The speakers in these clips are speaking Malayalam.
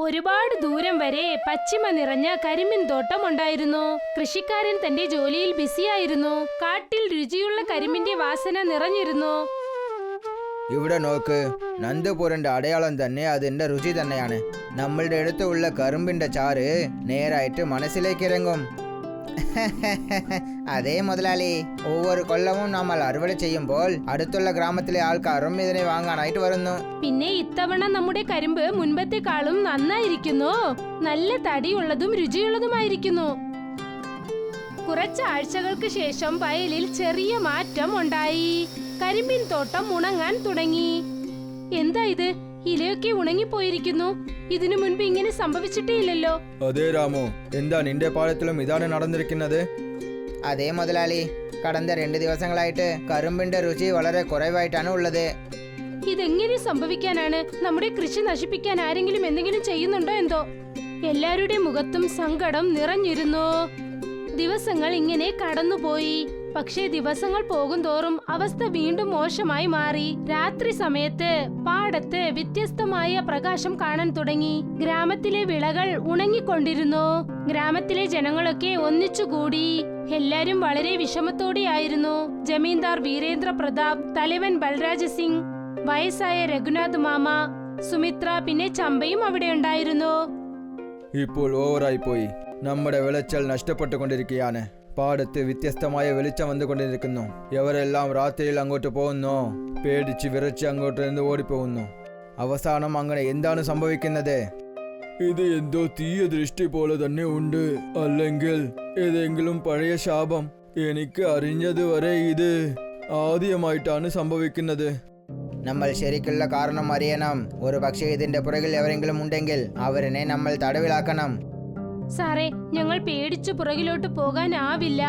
ഒരുപാട് ദൂരം വരെ പച്ചിമ നിറഞ്ഞ കരിമ്പിൻ തോട്ടം ഉണ്ടായിരുന്നു. കൃഷിക്കാരൻ തന്റെ ജോലിയിൽ ബിസിയായിരുന്നു. കാട്ടിൽ രുചിയുള്ള കരിമ്പിന്റെ വാസന നിറഞ്ഞിരുന്നു. ഇവിടെ നോക്ക്, നന്ദപൂരിന്റെ അടയാളം തന്നെ അതിന്റെ രുചി തന്നെയാണ്. നമ്മളുടെ അടുത്തുള്ള കറുമ്പിന്റെ ചാറ് നേരായിട്ട് മനസ്സിലേക്ക് ഇറങ്ങും. അതേ മുതലാളി, ഒവ്വൊരു കൊല്ലവും നമ്മൾ അറുവട ചെയ്യുമ്പോൾ അടുത്തുള്ള ഗ്രാമത്തിലെ ആൾക്കാരും ഇതിനെ വാങ്ങാനായിട്ട് വരുന്നു. പിന്നെ ഇത്തവണ നമ്മുടെ കരിമ്പ് മുൻപത്തെക്കാളും നന്നായിരിക്കുന്നു. നല്ല തടിയുള്ളതും രുചിയുള്ളതുമായിരിക്കുന്നു. കുറച്ച് ആഴ്ചകൾക്ക് ശേഷം വയലിൽ ചെറിയ മാറ്റം ഉണ്ടായി. കരിമ്പിൻ തോട്ടം ഉണങ്ങാൻ തുടങ്ങി. എന്താ ഇത്? ഇലയൊക്കെ ഉണങ്ങിപ്പോയിരിക്കുന്നു. ഇതിനു മുൻപ് ഇങ്ങനെ സംഭവിച്ചിട്ടേ ഇല്ലല്ലോ. അതേ രാമു, എന്താ നിന്റെ പാടത്തിലും ഇതാണ് നടന്നിരിക്കുന്നത്? അതേ മുതലാളി, കടന്ന 2 ദിവസങ്ങളായിട്ട് കറുമ്പിന്റെ രുചി വളരെ കുറവായിട്ടാണ് ഉള്ളത്. ഇതെങ്ങനെ സംഭവിക്കാനാണ്? നമ്മുടെ കൃഷി നശിപ്പിക്കാൻ ആരെങ്കിലും എന്തെങ്കിലും ചെയ്യുന്നുണ്ടോ എന്തോ? എല്ലാവരുടെ മുഖത്തും സങ്കടം നിറഞ്ഞിരുന്നു. ദിവസങ്ങൾ ഇങ്ങനെ കടന്നുപോയി. പക്ഷേ ദിവസങ്ങൾ പോകുന്തോറും അവസ്ഥ വീണ്ടും മോശമായി മാറി. രാത്രി സമയത്ത് പാടത്ത് വ്യത്യസ്തമായ പ്രകാശം കാണാൻ തുടങ്ങി. ഗ്രാമത്തിലെ വിളകൾ ഉണങ്ങിക്കൊണ്ടിരുന്നു. ഗ്രാമത്തിലെ ജനങ്ങളൊക്കെ ഒന്നിച്ചുകൂടി. എല്ലാരും വളരെ വിഷമത്തോടെയായിരുന്നു. ജമീന്ദാർ വീരേന്ദ്ര പ്രതാപ്, തലവൻ ബൽരാജ് സിംഗ്, വയസ്സായ രഘുനാഥ് മാമ, സുമിത്ര, പിന്നെ ചമ്പയും അവിടെ ഉണ്ടായിരുന്നു. ഇപ്പോൾ ഓവറായി പോയി. നമ്മുടെ വിളച്ചൽ നഷ്ടപ്പെട്ടുകൊണ്ടിരിക്കുകയാണ്. പാടത്ത് വ്യത്യസ്തമായ വെളിച്ചം വന്നുകൊണ്ടിരിക്കുന്നു. എവരെല്ലാം രാത്രിയിൽ അങ്ങോട്ട് പോകുന്നു. പേടിച്ച് വിറച്ച് അങ്ങോട്ട് നിന്ന് ഓടിപ്പോകുന്നു. അവസാനം അങ്ങനെ എന്താണ് സംഭവിക്കുന്നത്? ഇത് എന്തോ തീയ ദൃഷ്ടി പോലെ തന്നെ ഉണ്ട്. അല്ലെങ്കിൽ ഏതെങ്കിലും പഴയ ശാപം. എനിക്ക് അറിഞ്ഞതുവരെ ഇത് ആദ്യമായിട്ടാണ് സംഭവിക്കുന്നത്. നമ്മൾ ശരിക്കുള്ള കാരണം അറിയണം. ഒരു പക്ഷേ ഇതിന്റെ പുറകിൽ എവരെങ്കിലും ഉണ്ടെങ്കിൽ അവരെ നമ്മൾ തടവിലാക്കണം. സാറേ, ഞങ്ങൾ പേടിച്ചു പുറകിലോട്ട് പോകാനാവില്ല.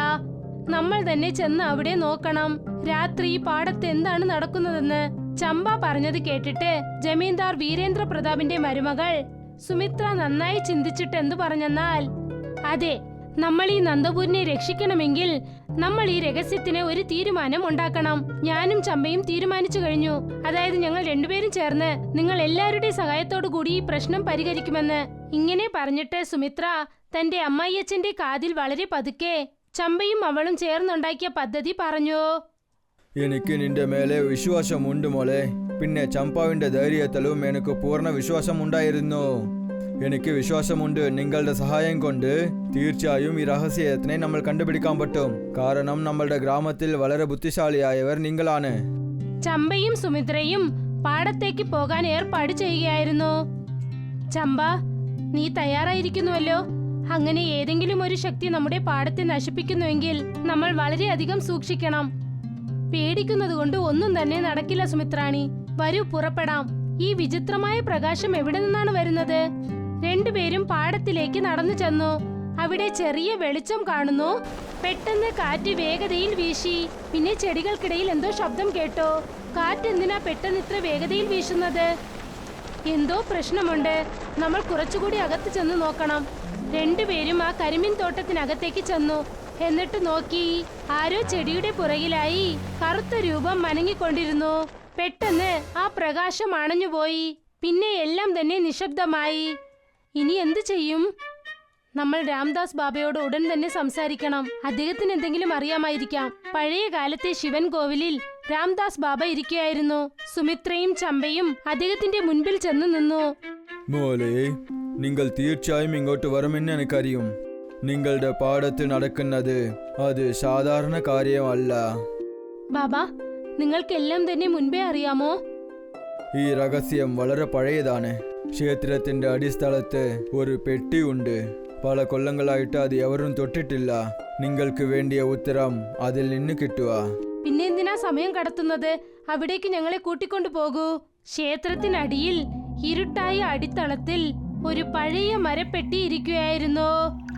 നമ്മൾ തന്നെ ചെന്ന് അവിടെ നോക്കണം. രാത്രി പാടത്ത് എന്താണ് നടക്കുന്നതെന്ന്. ചമ്പ പറഞ്ഞത് കേട്ടിട്ട് ജമീന്ദാർ വീരേന്ദ്ര പ്രതാപിന്റെ മരുമകൾ സുമിത്ര നന്നായി ചിന്തിച്ചിട്ട് എന്തു പറഞ്ഞെന്നാൽ, അതെ, നമ്മൾ ഈ നന്ദപൂരിനെ രക്ഷിക്കണമെങ്കിൽ നമ്മൾ ഈ രഹസ്യത്തിന് ഒരു തീരുമാനം ഉണ്ടാക്കണം. ഞാനും ചമ്പയും തീരുമാനിച്ചു കഴിഞ്ഞു. അതായത് ഞങ്ങൾ രണ്ടുപേരും ചേർന്ന് നിങ്ങൾ എല്ലാവരുടെ സഹായത്തോടു കൂടി ഈ പ്രശ്നം പരിഹരിക്കുമെന്ന്. ഇങ്ങനെ പറഞ്ഞിട്ട് സുമിത്ര തന്റെ അമ്മായിയച്ഛന്റെ കാതിൽ വളരെ പതുക്കെ ചമ്പയും അവളും ചേർന്നുണ്ടാക്കിയ പദ്ധതി പറഞ്ഞു. എനിക്ക് നിന്റെ മേലെ വിശ്വാസമുണ്ട് മോളെ. പിന്നെ ചമ്പാവിന്റെ ധൈര്യത്തിലും എനിക്ക് പൂർണ്ണ വിശ്വാസം ഉണ്ടായിരുന്നു. എനിക്ക് വിശ്വാസമുണ്ട് നിങ്ങളുടെ സഹായം കൊണ്ട് തീർച്ചയായും ഈ രഹസ്യത്തിനെ നമ്മൾ കണ്ടുപിടിക്കാൻ പറ്റും. കാരണം നമ്മളുടെ ഗ്രാമത്തിൽ വളരെ ബുദ്ധിശാലിയായവർ നിങ്ങളാണ്. ചമ്പയും സുമിത്രയും പാടത്തേക്ക് പോകാൻ ഏർപ്പാട് ചെയ്യുകയായിരുന്നു. ചമ്പ, നീ തയ്യാറായിരിക്കുന്നുവല്ലോ. അങ്ങനെ ഏതെങ്കിലും ഒരു ശക്തി നമ്മുടെ പാടത്തെ നശിപ്പിക്കുന്നുവെങ്കിൽ നമ്മൾ വളരെയധികം സൂക്ഷിക്കണം. പേടിക്കുന്നത് കൊണ്ട് ഒന്നും തന്നെ നടക്കില്ല സുമിത്രാണി. വരൂ, പുറപ്പെടാം. ഈ വിചിത്രമായ പ്രകാശം എവിടെ നിന്നാണ് വരുന്നത്? രണ്ടുപേരും പാടത്തിലേക്ക് നടന്നു ചെന്നു. അവിടെ ചെറിയ വെളിച്ചം കാണുന്നു. പെട്ടെന്ന് കാറ്റ് വേഗതയിൽ വീശി. പിന്നെ ചെടികൾക്കിടയിൽ എന്തോ ശബ്ദം കേട്ടോ. കാറ്റ് എന്തിനാ പെട്ടെന്ന് ഇത്ര വേഗതയിൽ വീശുന്നത്? എന്തോ പ്രശ്നമുണ്ട്. നമ്മൾ കുറച്ചുകൂടി അകത്ത് ചെന്ന് നോക്കണം. രണ്ടുപേരും ആ കരിമ്പിൻ തോട്ടത്തിനകത്തേക്ക് ചെന്നു. എന്നിട്ട് നോക്കി, ആരോ ചെടിയുടെ പുറകിലായി കറുത്ത രൂപം മനങ്ങിക്കൊണ്ടിരുന്നു. പെട്ടെന്ന് ആ പ്രകാശം അണഞ്ഞുപോയി. പിന്നെ എല്ലാം തന്നെ നിശബ്ദമായി. ഇനി എന്തു ചെയ്യും? നമ്മൾ രാംദാസ് ബാബയോട് ഉടൻ തന്നെ സംസാരിക്കണം. അദ്ദേഹത്തിന് എന്തെങ്കിലും അറിയാമായിരിക്കാം. പഴയ കാലത്തെ ശിവൻ കോവിലിൽ രാംദാസ് ബാബ ഇരിക്കുകയായിരുന്നു. സുമിത്രയും ചമ്പയും അദ്ദേഹത്തിന്റെ മുൻപിൽ ചെന്ന് നിന്നു. മോളെ, നിങ്ങൾ തീർച്ചയായും ഇങ്ങോട്ട് വരുമെന്ന് എനിക്കറിയും. നിങ്ങളുടെ പാടത്ത് നടക്കുന്നത് അത് സാധാരണ കാര്യമല്ല. ബാബ, നിങ്ങൾക്കെല്ലാം തന്നെ മുൻപേ അറിയാമോ? ഈ രഹസ്യം വളരെ പഴയതാണ്. ക്ഷേത്രത്തിന്റെ അടിസ്ഥലത്ത് ഒരു പെട്ടിയുണ്ട്. പല കൊല്ലങ്ങളായിട്ട് അത് എവരും തൊട്ടിട്ടില്ല. നിങ്ങൾക്ക് വേണ്ടിയ ഉത്തരം അതിൽ നിന്ന് കിട്ടുക. പിന്നെ എന്തിനാ സമയം കടത്തുന്നത്? അവിടേക്ക് ഞങ്ങളെ കൂട്ടിക്കൊണ്ടു പോകൂ. ക്ഷേത്രത്തിനടിയിൽ ഇരുട്ടായ അടിത്തളത്തിൽ ഒരു പഴയ മരപ്പെട്ടി ഇരിക്കുകയായിരുന്നു.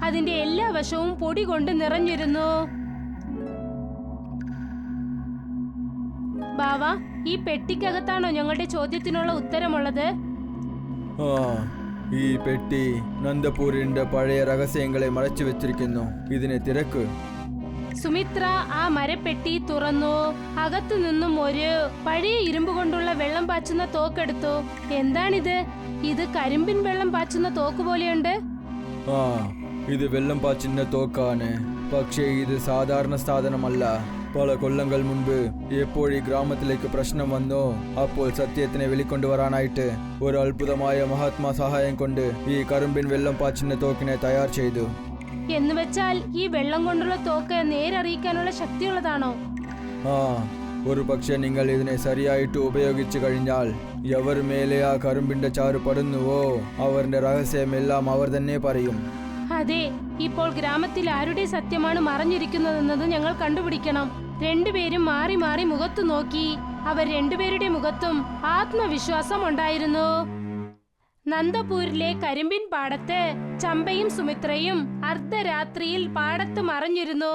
അതിന്റെ എല്ലാ വശവും പൊടി കൊണ്ട് നിറഞ്ഞിരുന്നു. ബാവ, ഈ പെട്ടിക്കകത്താണോ ഞങ്ങളുടെ ചോദ്യത്തിനുള്ള ഉത്തരമുള്ളത്? ആ, ഈ പെട്ടി നന്ദപൂരിന്റെ പഴയ രഹസ്യങ്ങളെ മറച്ചു വെച്ചിരിക്കുന്നു. ഇതിനെ തിരക്ക്. സുമിത്ര ആ മരപ്പെട്ടി തുറന്നു. അകത്തു നിന്നും ഒരു പഴയ ഇരുമ്പ് കൊണ്ടുള്ള വെള്ളം പാച്ചുന്ന തോക്കെടുത്തു. എന്താണിത്? ഇത് കരിമ്പിൻ വെള്ളം പാച്ചുന്ന തോക്ക് പോലെയുണ്ട്. ആ, ഇത് വെള്ളം പാച്ചിന്റെ തോക്കാണ്. പക്ഷേ ഇത് സാധാരണ സാധനമല്ല. പല കൊല്ലങ്ങൾ മുൻപ് എപ്പോൾ ഈ ഗ്രാമത്തിലേക്ക് പ്രശ്നം വന്നോ അപ്പോൾ സത്യത്തിനെ വെളിക്കൊണ്ടുവരാനായിട്ട് ഒരു അത്ഭുതമായ മഹാത്മാ സഹായം കൊണ്ട് ഈ കരിമ്പിൻ വെള്ളം പാച്ചിന്റെ തോക്കിനെ തയ്യാർ ചെയ്തു. എന്ന് വെച്ചാൽ ഈ വെള്ളം കൊണ്ടുള്ള തോക്ക് നേരറിയിക്കാനുള്ള ശക്തിയുള്ളതാണോ? ആ, ഒരു പക്ഷെ നിങ്ങൾ ഇതിനെ ശരിയായിട്ട് ഉപയോഗിച്ചു കഴിഞ്ഞാൽ എവർ മേലെ ആ കറുമ്പിന്റെ ചാറ് പടുന്നുവോ അവരുടെ രഹസ്യമെല്ലാം അവർ തന്നെ പറയും. അതെ, ഇപ്പോൾ ഗ്രാമത്തിൽ ആരുടെ സത്യമാണ് മറഞ്ഞിരിക്കുന്നതെന്നത് ഞങ്ങൾ കണ്ടുപിടിക്കണം. രണ്ടുപേരും മാറി മാറി മുഖത്തു നോക്കി. അവർ രണ്ടുപേരുടെ മുഖത്തും ആത്മവിശ്വാസം ഉണ്ടായിരുന്നു. നന്ദപൂരിലെ കരിമ്പിൻ പാടത്ത് ചമ്പയും സുമിത്രയും അർദ്ധരാത്രിയിൽ പാടത്ത് മറഞ്ഞിരുന്നു.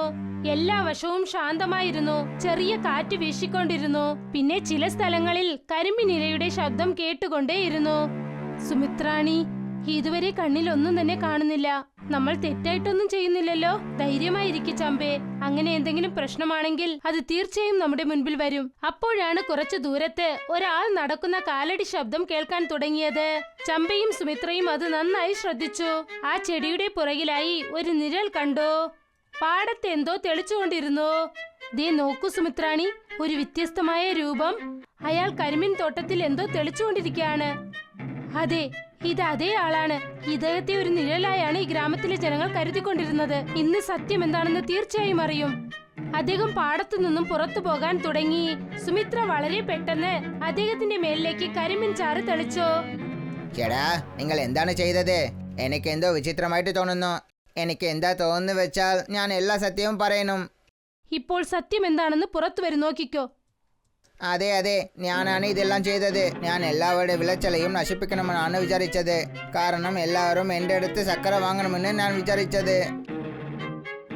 എല്ലാ വശവും ശാന്തമായിരുന്നു. ചെറിയ കാറ്റ് വീശിക്കൊണ്ടിരുന്നു. പിന്നെ ചില സ്ഥലങ്ങളിൽ കരിമ്പിനിരയുടെ ശബ്ദം കേട്ടുകൊണ്ടേയിരുന്നു. സുമിത്രാണി, ഇതുവരെ കണ്ണിലൊന്നും തന്നെ കാണുന്നില്ല. നമ്മൾ തെറ്റായിട്ടൊന്നും ചെയ്യുന്നില്ലല്ലോ. ധൈര്യമായിരിക്കും ചമ്പേ. അങ്ങനെ എന്തെങ്കിലും പ്രശ്നമാണെങ്കിൽ അത് തീർച്ചയായും നമ്മുടെ മുൻപിൽ വരും. അപ്പോഴാണ് കുറച്ചു ദൂരത്ത് ഒരാൾ നടക്കുന്ന കാലടി ശബ്ദം കേൾക്കാൻ തുടങ്ങിയത്. ചമ്പയും സുമിത്രയും അത് നന്നായി ശ്രദ്ധിച്ചു. ആ ചെടിയുടെ പുറകിലായി ഒരു നിഴൽ കണ്ടു. പാടത്ത് എന്തോ തെളിച്ചുകൊണ്ടിരുന്നു. ദേ നോക്കൂ സുമിത്രാണി, ഒരു വ്യത്യസ്തമായ രൂപം. അയാൾ കരിമ്പിൻ തോട്ടത്തിൽ എന്തോ തെളിച്ചുകൊണ്ടിരിക്കുകയാണ്. അതെ, ഇത് അതേ ആളാണ്. ഇദ്ദേഹത്തെ ഒരു നിഴലായാണ് ഈ ഗ്രാമത്തിലെ ജനങ്ങൾ കരുതിക്കൊണ്ടിരുന്നത്. ഇന്ന് സത്യം എന്താണെന്ന് തീർച്ചയായും അറിയും. അദ്ദേഹം പാടത്തു നിന്നും പുറത്തു പോകാൻ തുടങ്ങി. സുമിത്ര വളരെ പെട്ടെന്ന് അദ്ദേഹത്തിന്റെ മേലിലേക്ക് കരിമ്പിൻ ചാറ് തെളിച്ചു. ചേടാ, നിങ്ങൾ എന്താണ് ചെയ്തത്? എനിക്ക് എന്തോ വിചിത്രമായിട്ട് തോന്നുന്നു. എനിക്ക് എന്താ തോന്നുന്നു വെച്ചാൽ ഞാൻ എല്ലാ സത്യവും പറയണം. ഇപ്പോൾ സത്യം എന്താണെന്ന് പുറത്തു വരും, നോക്കിക്കോ. അതെ അതെ, ഞാനാണ് ഇതെല്ലാം ചെയ്തത്. ഞാൻ എല്ലാവരുടെ വിളച്ചലയും നശിപ്പിക്കണമെന്നാണ് വിചാരിച്ചത്. കാരണം എല്ലാവരും എൻ്റെ അടുത്ത് സക്കര വാങ്ങണമെന്ന് ഞാൻ വിചാരിച്ചത്.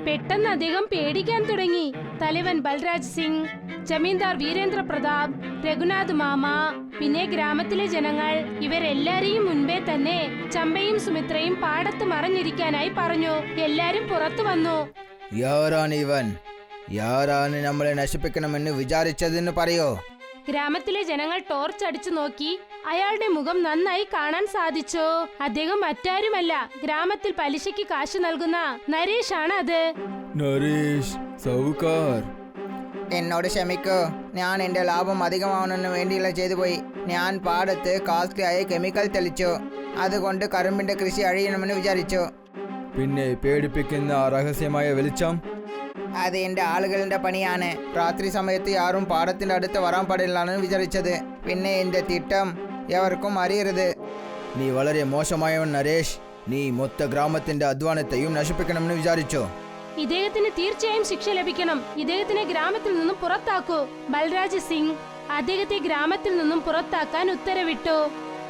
പെട്ടെന്ന് അദ്ദേഹം പേടിക്കാൻ തുടങ്ങി. തലവൻ ബൽരാജ് സിംഗ്, ജമീന്ദാർ വീരേന്ദ്ര പ്രതാപ്, രഘുനാഥ് മാമ, പിന്നെ ഗ്രാമത്തിലെ ജനങ്ങൾ ഇവരെല്ലാരെയും മുൻപേ തന്നെ ചമ്പയും സുമിത്രയും പാടത്ത് മറഞ്ഞിരിക്കാനായി പറഞ്ഞു. എല്ലാരും പുറത്തു വന്നു. യാരാണ് ഇവൻ? യാരാണ് നമ്മളെ നശിപ്പിക്കണമെന്ന് വിചാരിച്ചതെന്ന് പറയോ? ഗ്രാമത്തിലെ ജനങ്ങൾ ടോർച്ച് അടിച്ചു നോക്കി. അയാളുടെ മുഖം നന്നായി കാണാൻ സാധിച്ചു. അദ്ദേഹം മറ്റാരുമല്ല, ഗ്രാമത്തിൽ പലിശയ്ക്ക് കാശ് നൽകുന്ന നരേഷ് ആണ്. അത് നരേഷ് സൗകാർ. എന്നോട് ക്ഷമിക്കൂ, ഞാൻ എൻ്റെ ലാഭം അധികമാവുന്നതിന് വേണ്ടിയുള്ള ചെയ്തു പോയി. ഞാൻ പാടത്ത് കാസ്റ്ലിയായ കെമിക്കൽ തെളിച്ചു. അതുകൊണ്ട് കരുമ്പിൻ്റെ കൃഷി അഴിയണമെന്ന് വിചാരിച്ചു. പിന്നെ പേടിപ്പിക്കുന്ന രഹസ്യമായ വെളിച്ചം? അത് എൻ്റെ ആളുകളുടെ പണിയാണ്. രാത്രി സമയത്ത് ആരും പാടത്തിൻ്റെ അടുത്ത് വരാൻ പാടില്ലാന്ന് വിചാരിച്ചത്. പിന്നെ എൻ്റെ തിട്ടം എവർക്കും അറിയരുത്. നീ വളരെ മോശമായവൻ നരേഷ്. നീ മൊത്ത ഗ്രാമത്തിന്റെ അധ്വാനത്തെയും നശിപ്പിക്കണമെന്ന് വിചാരിച്ചോ? ഇദ്ദേഹത്തിന് തീർച്ചയായും ശിക്ഷ ലഭിക്കണം. ഇദ്ദേഹത്തിനെ ഗ്രാമത്തിൽ നിന്നും പുറത്താക്കൂ. ബൽരാജ് സിംഗ് അദ്ദേഹത്തെ ഗ്രാമത്തിൽ നിന്നും പുറത്താക്കാൻ ഉത്തരവിട്ടു.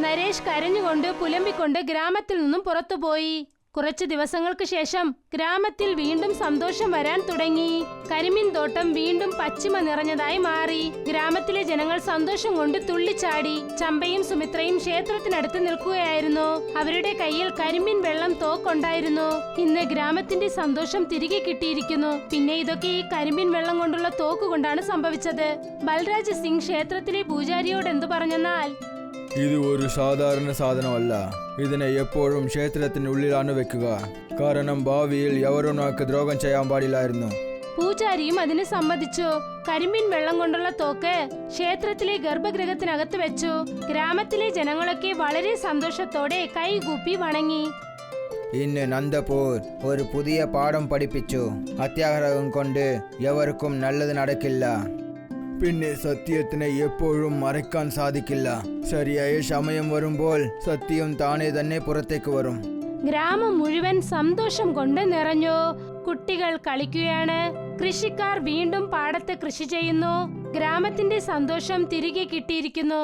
നരേഷ് കരഞ്ഞുകൊണ്ട് പുലമ്പിക്കൊണ്ട് ഗ്രാമത്തിൽ നിന്നും പുറത്തുപോയി. കുറച്ചു ദിവസങ്ങൾക്ക് ശേഷം ഗ്രാമത്തിൽ വീണ്ടും സന്തോഷം വരാൻ തുടങ്ങി. കരിമ്പിൻ തോട്ടം വീണ്ടും പച്ചിമ നിറഞ്ഞതായി മാറി. ഗ്രാമത്തിലെ ജനങ്ങൾ സന്തോഷം കൊണ്ട് തുള്ളിച്ചാടി. ചമ്പയും സുമിത്രയും ക്ഷേത്രത്തിനടുത്ത് നിൽക്കുകയായിരുന്നു. അവരുടെ കയ്യിൽ കരിമ്പിൻ വെള്ളം തോക്കുണ്ടായിരുന്നു. ഇന്ന് ഗ്രാമത്തിന്റെ സന്തോഷം തിരികെ കിട്ടിയിരിക്കുന്നു. പിന്നെ ഇതൊക്കെ ഈ കരിമ്പിൻ വെള്ളം കൊണ്ടുള്ള തോക്ക് കൊണ്ടാണ് സംഭവിച്ചത്. ബൽരാജ് സിംഗ് ക്ഷേത്രത്തിലെ പൂജാരിയോട് എന്തു പറഞ്ഞെന്നാൽ, ഇത് ഒരു സാധാരണ സാധനമല്ല. ഇതിനെ എപ്പോഴും ക്ഷേത്രത്തിനുള്ളിലാണ് വെക്കുക. കാരണം ഭാവിയിൽ എവരും നമുക്ക് ദ്രോഹം ചെയ്യാൻ പാടില്ലായിരുന്നു. പൂജാരിയും അതിന് സമ്മതിച്ചു. കരിമ്പിൻ വെള്ളം കൊണ്ടുള്ള തോക്ക് ക്ഷേത്രത്തിലെ ഗർഭഗൃഹത്തിനകത്ത് വെച്ചു. ഗ്രാമത്തിലെ ജനങ്ങളൊക്കെ വളരെ സന്തോഷത്തോടെ കൈകൂപ്പി വണങ്ങി. ഇന്ന് നന്ദപൂർ ഒരു പുതിയ പാഠം പഠിപ്പിച്ചു. അത്യാഗ്രഹം കൊണ്ട് എവർക്കും നല്ലത് നടക്കില്ല. പിന്നെ സത്യത്തിനെ എപ്പോഴും മറക്കാൻ സാധിക്കില്ല. ശരിയായ സമയം വരുമ്പോൾ സത്യം താനേ തന്നെ പുറത്തേക്ക് വരും. ഗ്രാമം മുഴുവൻ സന്തോഷം കൊണ്ട് നിറഞ്ഞു. കുട്ടികൾ കളിക്കുകയാണ്. കൃഷിക്കാർ വീണ്ടും പാടത്ത് കൃഷി ചെയ്യുന്നു. ഗ്രാമത്തിന്റെ സന്തോഷം തിരികെ കിട്ടിയിരിക്കുന്നു.